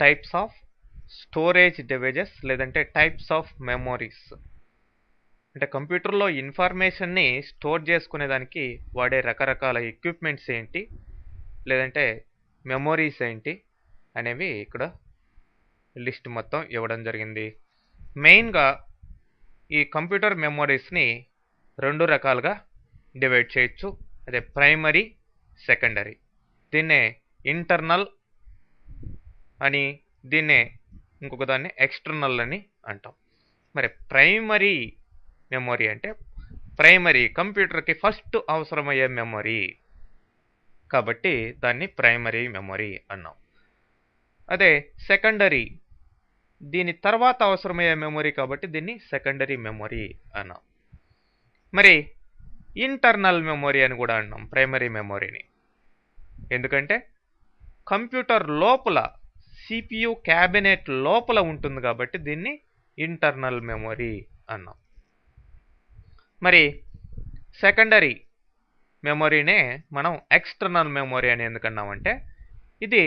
Types of storage devices లేదంటే types of memories. అంటే కంప్యూటర్లో ఇన్ఫర్మేషన్ని స్టోర్ చేసుకునేదానికి వాడే రకరకాల ఎక్విప్మెంట్స్ ఏంటి, లేదంటే మెమోరీస్ ఏంటి అనేవి ఇక్కడ లిస్ట్ మొత్తం ఇవ్వడం జరిగింది. మెయిన్గా ఈ కంప్యూటర్ మెమోరీస్ని 2 రకాలుగా డివైడ్ చేయొచ్చు. అదే ప్రైమరీ, సెకండరీ. దీన్నే ఇంటర్నల్ అని, దీన్నే ఇంకొక దాన్ని ఎక్స్టర్నల్ అని అంటాం. మరి ప్రైమరీ మెమొరీ అంటే ప్రైమరీ కంప్యూటర్కి ఫస్ట్ అవసరమయ్యే మెమొరీ కాబట్టి దాన్ని ప్రైమరీ మెమొరీ అన్నాం. అదే సెకండరీ దీని తర్వాత అవసరమయ్యే మెమొరీ కాబట్టి దీన్ని సెకండరీ మెమొరీ అన్నాం. మరి ఇంటర్నల్ మెమొరీ అని కూడా అన్నాం ప్రైమరీ మెమొరీని. ఎందుకంటే కంప్యూటర్ లోపల సిపియు క్యాబినెట్ లోపల ఉంటుంది కాబట్టి దీన్ని ఇంటర్నల్ మెమొరీ అన్నాం. మరి సెకండరీ మెమొరీనే మనం ఎక్స్టర్నల్ మెమొరీ అని ఎందుకన్నామంటే ఇది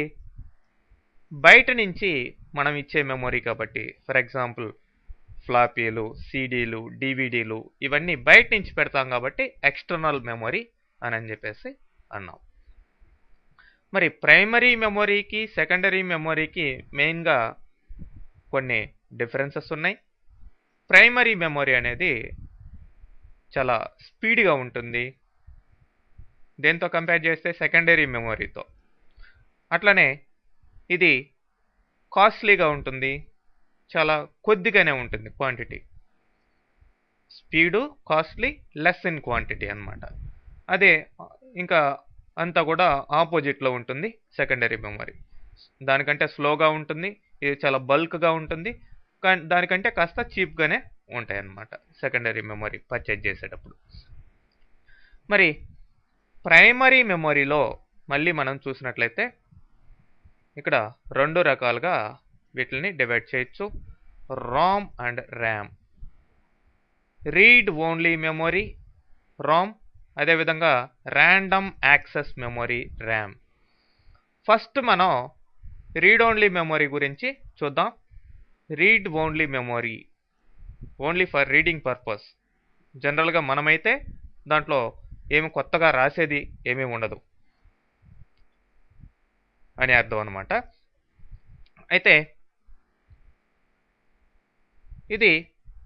బయట నుంచి మనం ఇచ్చే మెమొరీ కాబట్టి, ఫర్ ఎగ్జాంపుల్ ఫ్లాపీలు, సీడీలు, డివిడీలు ఇవన్నీ బయట నుంచి పెడతాం కాబట్టి ఎక్స్టర్నల్ మెమొరీ అని చెప్పేసి అన్నాం. మరి ప్రైమరీ మెమొరీకి సెకండరీ మెమొరీకి మెయిన్గా కొన్ని డిఫరెన్సెస్ ఉన్నాయి. ప్రైమరీ మెమొరీ అనేది చాలా స్పీడ్గా ఉంటుంది దేంతో కంపేర్ చేస్తే సెకండరీ మెమొరీతో. అట్లనే ఇది కాస్ట్లీగా ఉంటుంది, చాలా కొద్దిగానే ఉంటుంది quantity. Speed costly, less in quantity అన్నమాట. అదే ఇంకా అంతా కూడా ఆపోజిట్లో ఉంటుంది సెకండరీ మెమొరీ. దానికంటే స్లోగా ఉంటుంది, ఇది చాలా బల్క్గా ఉంటుంది, కానీ దానికంటే కాస్త చీప్గానే ఉంటాయి అన్నమాట సెకండరీ మెమొరీ పర్చేజ్ చేసేటప్పుడు. మరి ప్రైమరీ మెమొరీలో మళ్ళీ మనం చూసినట్లయితే ఇక్కడ 2 రకాలుగా వీటిని డివైడ్ చేయొచ్చు, ROM and RAM. Read only memory ROM, అదేవిధంగా random access memory RAM. First మనం రీడ్ ఓన్లీ మెమొరీ గురించి చూద్దాం. Read only memory only for reading purpose. జనరల్గా మనమైతే దాంట్లో ఏమి కొత్తగా రాసేది ఏమీ ఉండదు అని అర్థం అనమాట. అయితే ఇది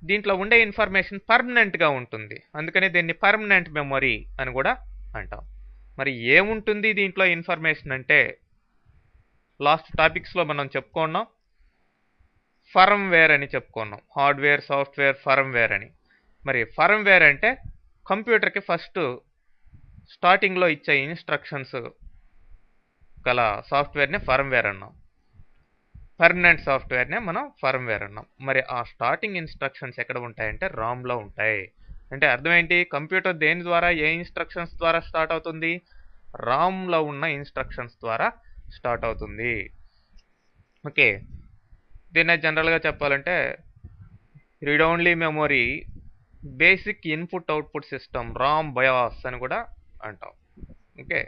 దీంట్లో ఉండే ఇన్ఫర్మేషన్ పర్మనెంట్గా ఉంటుంది, అందుకని దీన్ని పర్మనెంట్ మెమొరీ అని కూడా అంటాం. మరి ఏముంటుంది దీంట్లో ఇన్ఫర్మేషన్ అంటే లాస్ట్ టాపిక్స్లో మనం చెప్పుకున్నాం, ఫర్మ్వేర్ అని చెప్పుకున్నాం. హార్డ్వేర్, సాఫ్ట్వేర్, ఫర్మ్వేర్ అని. మరి ఫర్మ్వేర్ అంటే కంప్యూటర్కి ఫస్ట్ స్టార్టింగ్లో ఇచ్చే ఇన్స్ట్రక్షన్స్ గల సాఫ్ట్వేర్ని ఫర్మ్వేర్ అన్నాం. పర్మనెంట్ సాఫ్ట్వేర్నే మనం ఫర్మ్వేర్ అన్నాం. మరి ఆ స్టార్టింగ్ ఇన్స్ట్రక్షన్స్ ఎక్కడ ఉంటాయంటే రామ్లో ఉంటాయి. అంటే అర్థం ఏంటి, కంప్యూటర్ దేని ద్వారా, ఏ ఇన్స్ట్రక్షన్స్ ద్వారా స్టార్ట్ అవుతుంది? రామ్లో ఉన్న ఇన్స్ట్రక్షన్స్ ద్వారా స్టార్ట్ అవుతుంది. ఓకే, దీన్నే జనరల్గా చెప్పాలంటే read only memory basic input output system Ram bias అని కూడా అంటాం. ఓకే,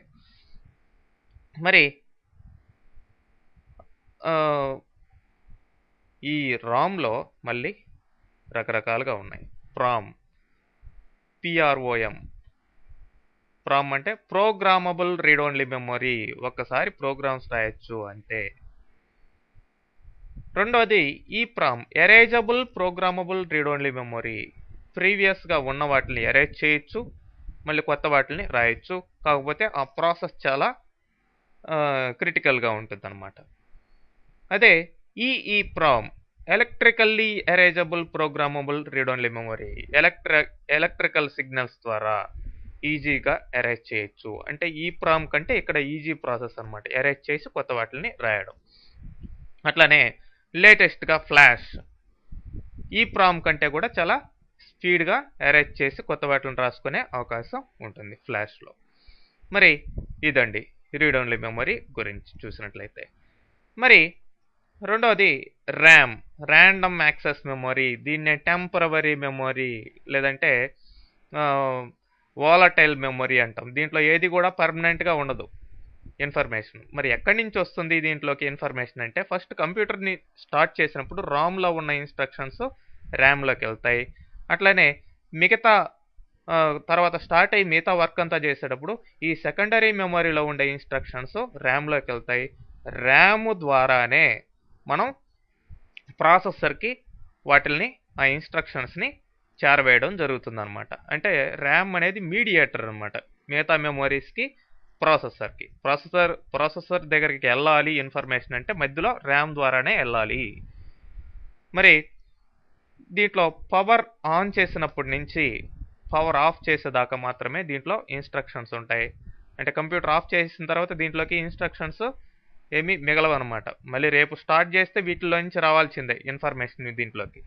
మరి ఈ రామ్లో మళ్ళీ రకరకాలుగా ఉన్నాయి. ప్రామ్, పిఆర్ఓఎం. ప్రామ్ అంటే ప్రోగ్రామబుల్ రీడ్ ఓన్లీ మెమొరీ, ఒక్కసారి ప్రోగ్రామ్స్ రాయొచ్చు అంతే. రెండోది ఈ prom, erasable programmable read only memory. ప్రీవియస్గా ఉన్న వాటిని ఎరేజ్ చేయొచ్చు, మళ్ళీ కొత్త వాటిని రాయొచ్చు, కాకపోతే ఆ ప్రాసెస్ చాలా క్రిటికల్గా ఉంటుంది అన్నమాట. అదే ఈ prom, electrically erasable programmable read only memory. Electrical signals ద్వారా ఈజీగా ఎరేజ్ చేయొచ్చు. అంటే ఈ ప్రామ్ కంటే ఇక్కడ ఈజీ ప్రాసెస్ అన్నమాట, ఎరేజ్ చేసి కొత్త వాటిని రాయడం. అట్లానే లేటెస్ట్గా ఫ్లాష్, ఈ ప్రామ్ కంటే కూడా చాలా స్పీడ్గా ఎరేజ్ చేసి కొత్త వాటిని రాసుకునే అవకాశం ఉంటుంది ఫ్లాష్లో. మరి ఇదండి రీడ్ ఓన్లీ మెమొరీ గురించి చూసినట్లయితే. మరి రెండవది ర్యామ్, ర్యాండమ్ యాక్సెస్ మెమొరీ. దీన్నే టెంపరవరీ మెమొరీ లేదంటే వాలటైల్ మెమొరీ అంటాం. దీంట్లో ఏది కూడా పర్మనెంట్గా ఉండదు. ఇన్ఫర్మేషన్. మరి ఎక్కడి నుంచి వస్తుంది దీంట్లోకి ఇన్ఫర్మేషన్ అంటే ఫస్ట్ కంప్యూటర్ని స్టార్ట్ చేసినప్పుడు రామ్లో ఉన్న ఇన్స్ట్రక్షన్స్ ర్యామ్లోకి వెళ్తాయి. అట్లనే మిగతా తర్వాత స్టార్ట్ అయ్యి మిగతా వర్క్ అంతా చేసేటప్పుడు ఈ సెకండరీ మెమొరీలో ఉండే ఇన్స్ట్రక్షన్స్ ర్యామ్లోకి వెళ్తాయి. ర్యామ్ ద్వారానే మనం ప్రాసెసర్కి వాటిల్ని ఆ ఇన్స్ట్రక్షన్స్ని చేరవేయడం జరుగుతుంది అనమాట. అంటే ర్యామ్ అనేది మీడియేటర్ అనమాట మిగతా మెమొరీస్కి ప్రాసెసర్కి. ప్రాసెసర్ దగ్గరికి వెళ్ళాలి ఇన్ఫర్మేషన్ అంటే మధ్యలో ర్యామ్ ద్వారానే వెళ్ళాలి. మరి దీంట్లో పవర్ ఆన్ చేసినప్పటి నుంచి పవర్ ఆఫ్ చేసేదాకా మాత్రమే దీంట్లో ఇన్స్ట్రక్షన్స్ ఉంటాయి. అంటే కంప్యూటర్ ఆఫ్ చేసిన తర్వాత దీంట్లోకి ఇన్స్ట్రక్షన్స్ ఏమీ మిగలవన్నమాట. మళ్ళీ రేపు స్టార్ట్ చేస్తే వీటిలో నుంచి రావాల్సిందే ఇన్ఫర్మేషన్ దీంట్లోకి.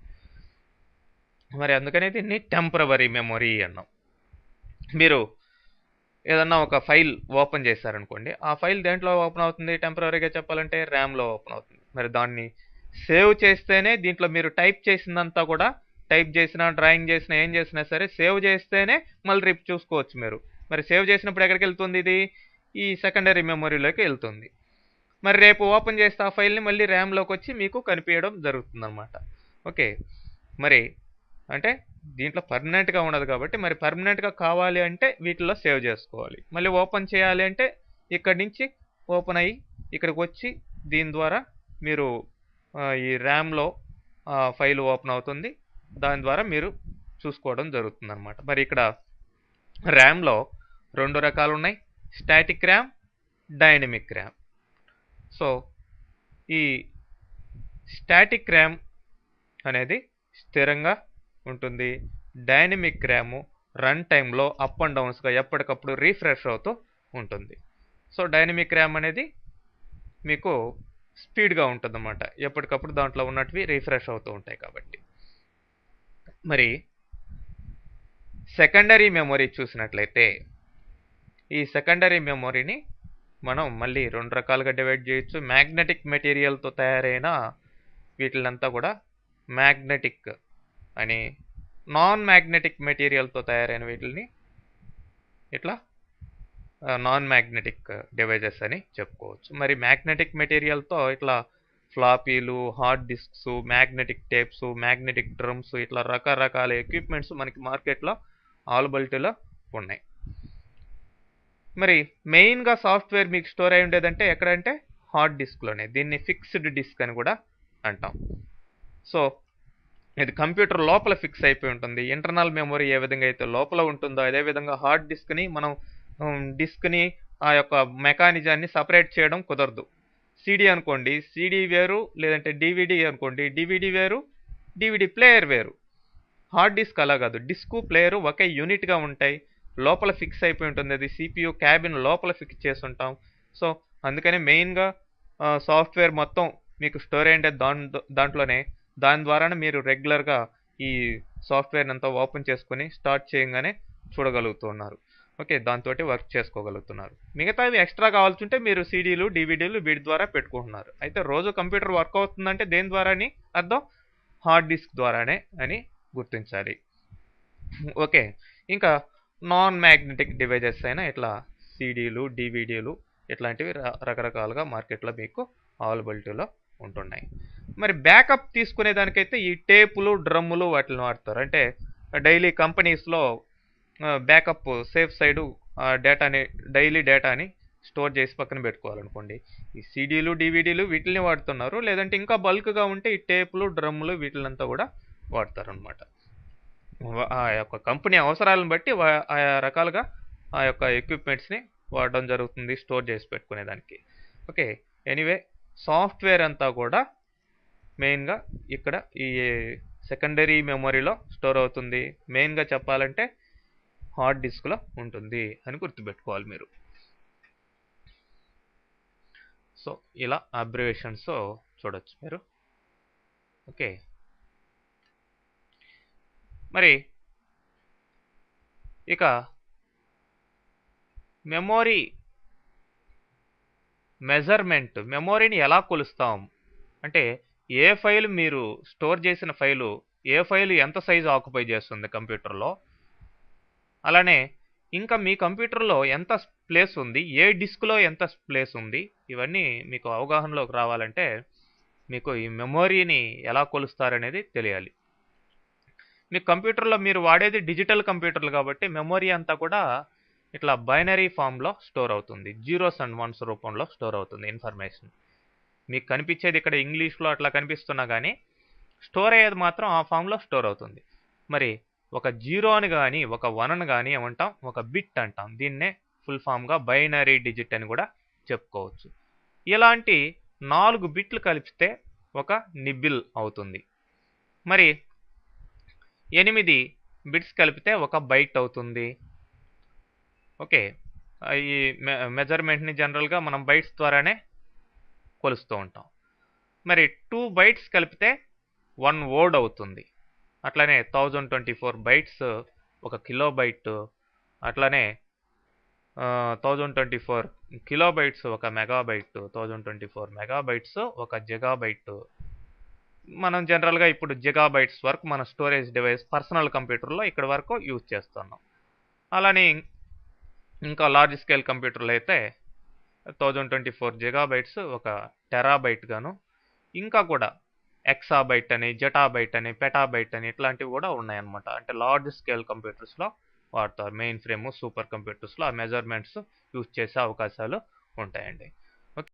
మరి అందుకనే దీన్ని టెంపరవరీ మెమొరీ అన్నాం. మీరు ఏదన్నా ఒక ఫైల్ ఓపెన్ చేశారనుకోండి, ఆ ఫైల్ దేంట్లో ఓపెన్ అవుతుంది టెంపరవరీగా చెప్పాలంటే ర్యామ్లో ఓపెన్ అవుతుంది. మరి దాన్ని సేవ్ చేస్తేనే దీంట్లో మీరు టైప్ చేసిందంతా కూడా టైప్ చేసినా డ్రాయింగ్ చేసినా ఏం చేసినా సరే సేవ్ చేస్తేనే మళ్ళీ రేపు చూసుకోవచ్చు మీరు. మరి సేవ్ చేసినప్పుడు ఎక్కడికి వెళ్తుంది ఇది? ఈ సెకండరీ మెమొరీలోకి వెళ్తుంది. మరి రేపు ఓపెన్ చేస్తే ఆ ఫైల్ని మళ్ళీ ర్యామ్లోకి వచ్చి మీకు కనిపించడం జరుగుతుంది అనమాట. ఓకే, మరి అంటే దీంట్లో పర్మనెంట్గా ఉండదు కాబట్టి మరి పర్మనెంట్గా కావాలి అంటే వీటిలో సేవ్ చేసుకోవాలి. మళ్ళీ ఓపెన్ చేయాలి అంటే ఇక్కడి నుంచి ఓపెన్ అయ్యి ఇక్కడికి వచ్చి దీని ద్వారా మీరు ఈ ర్యామ్లో ఫైల్ ఓపెన్ అవుతుంది. దాని ద్వారా మీరు చూసుకోవడం జరుగుతుంది అనమాట. మరి ఇక్కడ ర్యామ్లో 2 రకాలు ఉన్నాయి, static RAM, dynamic RAM. So ఈ స్టాటిక్ ర్యామ్ అనేది స్థిరంగా ఉంటుంది. డైనమిక్ ర్యామ్ రన్ టైంలో అప్ అండ్ డౌన్స్గా ఎప్పటికప్పుడు రీఫ్రెష్ అవుతూ ఉంటుంది. సో డైనమిక్ ర్యామ్ అనేది మీకు స్పీడ్గా ఉంటుంది అన్నమాట. ఎప్పటికప్పుడు దాంట్లో ఉన్నటివి రీఫ్రెష్ అవుతూ ఉంటాయి కాబట్టి. మరి సెకండరీ మెమొరీ చూసినట్లయితే ఈ సెకండరీ మెమొరీని మనం మళ్ళీ 2 రకాలుగా డివైడ్ చేయొచ్చు. మ్యాగ్నెటిక్ మెటీరియల్తో తయారైన వీటిలంతా కూడా మ్యాగ్నెటిక్ అని, నాన్ మ్యాగ్నెటిక్ మెటీరియల్తో తయారైన వీటిని ఇట్లా నాన్ మ్యాగ్నెటిక్ డివైజెస్ అని చెప్పుకోవచ్చు. మరి మ్యాగ్నెటిక్ మెటీరియల్తో ఇట్లా ఫ్లాపీలు, hard disks, magnetic tapes, magnetic drums ఇట్లా రకరకాల ఎక్విప్మెంట్స్ మనకి మార్కెట్లో అవైలబిలిటీలో ఉన్నాయి. మరి మెయిన్గా సాఫ్ట్వేర్ మీకు స్టోర్ అయి ఉండేదంటే ఎక్కడంటే హార్డ్ డిస్క్లోనే. దీన్ని ఫిక్స్డ్ డిస్క్ అని కూడా అంటాం. సో ఇది కంప్యూటర్ లోపల ఫిక్స్ అయిపోయి ఉంటుంది. ఇంటర్నల్ మెమొరీ ఏ విధంగా అయితే లోపల ఉంటుందో అదేవిధంగా హార్డ్ డిస్క్ని మనం డిస్క్ని ఆ యొక్క మెకానిజాన్ని సపరేట్ చేయడం కుదరదు. సిడి అనుకోండి, సిడి వేరు, లేదంటే డివిడి అనుకోండి, డివిడి వేరు, డివిడి ప్లేయర్ వేరు. హార్డ్ డిస్క్ అలా కాదు, డిస్క్ ప్లేయరు ఒకే యూనిట్గా ఉంటాయి. లోపల ఫిక్స్ అయిపోయి ఉంటుంది. అది సిపియు క్యాబిన్ లోపల ఫిక్స్ చేసి ఉంటాం. సో అందుకని మెయిన్గా సాఫ్ట్వేర్ మొత్తం మీకు స్టోర్ అయ్యే దాంట్లోనే. దాని ద్వారానే మీరు రెగ్యులర్గా ఈ సాఫ్ట్వేర్ అంతా ఓపెన్ చేసుకుని స్టార్ట్ చేయగానే చూడగలుగుతున్నారు. ఓకే, దాంతో వర్క్ చేసుకోగలుగుతున్నారు. మిగతావి ఎక్స్ట్రా కావాల్సి ఉంటే మీరు సీడీలు, డివిడీలు వీటి ద్వారా పెట్టుకుంటున్నారు. అయితే రోజు కంప్యూటర్ వర్క్ అవుతుందంటే దేని ద్వారాని అర్థం? హార్డ్ డిస్క్ ద్వారానే అని గుర్తించాలి. ఓకే, ఇంకా నాన్ మ్యాగ్నెటిక్ డివైజెస్ అయినా ఇట్లా సీడీలు, డివిడీలు ఇట్లాంటివి రకరకాలుగా మార్కెట్లో మీకు అవైలబిలిటీలో ఉంటున్నాయి. మరి బ్యాకప్ తీసుకునే దానికైతే ఈ టేపులు, డ్రమ్ములు వాటిని వాడతారు. అంటే డైలీ కంపెనీస్లో బ్యాకప్ సేఫ్ సైడు డేటాని, డైలీ డేటాని స్టోర్ చేసి పక్కన పెట్టుకోవాలనుకోండి, ఈ సీడీలు, డివిడీలు వీటిని వాడుతున్నారు. లేదంటే ఇంకా బల్క్గా ఉంటే ఈ టేపులు, డ్రమ్ములు వీటినంతా కూడా వాడతారనమాట. ఆ యొక్క కంపెనీ అవసరాలను బట్టి ఆయా రకాలుగా ఆ యొక్క ఎక్విప్మెంట్స్ని వాడడం జరుగుతుంది స్టోర్ చేసి పెట్టుకునేదానికి. ఓకే, ఎనీవే సాఫ్ట్వేర్ అంతా కూడా మెయిన్గా ఇక్కడ ఈ సెకండరీ మెమొరీలో స్టోర్ అవుతుంది. మెయిన్గా చెప్పాలంటే హార్డ్ డిస్క్లో ఉంటుంది అని గుర్తుపెట్టుకోవాలి మీరు. సో ఇలా అబ్రివేషన్స్ చూడొచ్చు మీరు. ఓకే, మరి ఇక మెమొరీ మెజర్మెంట్, మెమొరీని ఎలా కొలుస్తాం అంటే ఏ ఫైల్ మీరు స్టోర్ చేసిన ఫైలు, ఏ ఫైలు ఎంత సైజు ఆక్యుపై చేస్తుంది కంప్యూటర్లో, అలానే ఇంకా మీ కంప్యూటర్లో ఎంత ప్లేస్ ఉంది, ఏ డిస్క్లో ఎంత ప్లేస్ ఉంది, ఇవన్నీ మీకు అవగాహనలోకి రావాలంటే మీకు ఈ మెమొరీని ఎలా కొలుస్తారనేది తెలియాలి. మీ కంప్యూటర్లో మీరు వాడేది డిజిటల్ కంప్యూటర్లు కాబట్టి మెమొరీ అంతా కూడా ఇట్లా బైనరీ ఫామ్లో స్టోర్ అవుతుంది, జీరోస్ అండ్ వన్స్ రూపంలో స్టోర్ అవుతుంది ఇన్ఫర్మేషన్. మీకు కనిపించేది ఇక్కడ ఇంగ్లీష్లో అట్లా కనిపిస్తున్నా కానీ స్టోర్ అయ్యేది మాత్రం ఆ ఫామ్లో స్టోర్ అవుతుంది. మరి ఒక జీరోని కానీ ఒక 1ని కానీ ఏమంటాం, ఒక బిట్ అంటాం. దీన్నే ఫుల్ ఫామ్గా బైనరీ డిజిట్ అని కూడా చెప్పుకోవచ్చు. ఇలాంటి 4 బిట్లు కలిపితే ఒక నిబ్బిల్ అవుతుంది. మరి 8 బిట్స్ కలిపితే ఒక బైట్ అవుతుంది. ఓకే, ఈ మెజర్మెంట్ని జనరల్గా మనం బైట్స్ ద్వారానే కొలుస్తూ ఉంటాం. మరి 2 బైట్స్ కలిపితే 1 వర్డ్ అవుతుంది. అట్లనే 1024 బైట్స్ ఒక కిలోబైట్, అట్లనే 1024 కిలోబైట్స్ ఒక మెగాబైట్, 1024 మెగాబైట్స్ ఒక జిగాబైట్. మనం జనరల్గా ఇప్పుడు జిగాబైట్స్ వరకు మన స్టోరేజ్ డివైస్ పర్సనల్ కంప్యూటర్లో ఇక్కడ వరకు యూజ్ చేస్తున్నాం. అలానే ఇంకా లార్జ్ స్కేల్ కంప్యూటర్లో అయితే 1024 జిగాబైట్స్ ఒక టెరాబైట్ గాను, ఇంకా కూడా ఎక్సాబైట్ అని, జెటాబైట్ అని, పెటాబైట్ అని ఇట్లాంటివి కూడా ఉన్నాయన్నమాట. అంటే లార్జ్ స్కేల్ కంప్యూటర్స్లో వాడతారు. మెయిన్ ఫ్రేమ్ సూపర్ కంప్యూటర్స్లో ఆ మెజర్మెంట్స్ యూజ్ చేసే అవకాశాలు ఉంటాయండి.